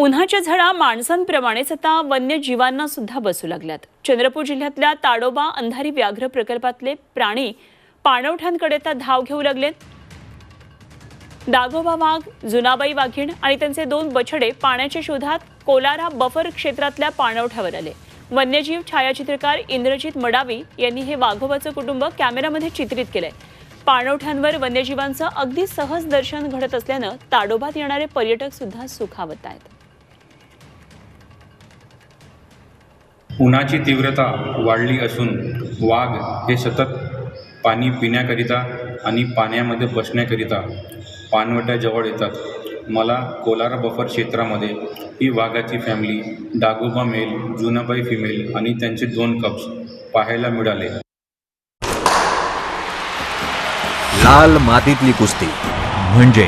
उन्हाच्या झळा माणसांप्रमाणेच आता वन्यजीवांना सुद्धा बसू लागल्यात। चंद्रपूर जिल्ह्यातल्या ताडोबा अंधारी व्याघ्र प्रकल्पातले प्राणी पाणवठ्यांकडे आता धाव घेऊ लागलेत। दाघोबा वाघ, जुनाबाई वाघीण आणि त्यांचे 2 बछडे पाण्याच्या शोधात कोलारा बफर क्षेत्रातल्या पाणवठ्यावर आले। वन्यजीव छायाचित्रकार इंद्रजित मडावी यांनी हे वाघोबाचं कुटुंब कॅमेरामध्ये चित्रित केलंय। पाणवठ्यांवर वन्यजीवांचं अगदी सहज दर्शन घडत असल्यानं ताडोबात येणारे पर्यटक सुद्धा सुखावत आहेत। उन्हाची तीव्रता वाढली असून वाघ हे सतत पाणी पिण्याकरिता आणि पाण्यामध्ये बसण्याकरिता पाणवठ्याजवळ येतात। मला कोलारा बफर क्षेत्रामध्ये ही वाघाची फॅमिली दाघोबा मेल, जुनाबाई फिमेल आणि त्यांचे 2 कप्स पाहायला मिळाले। लाल मातीतली कुस्ती म्हणजे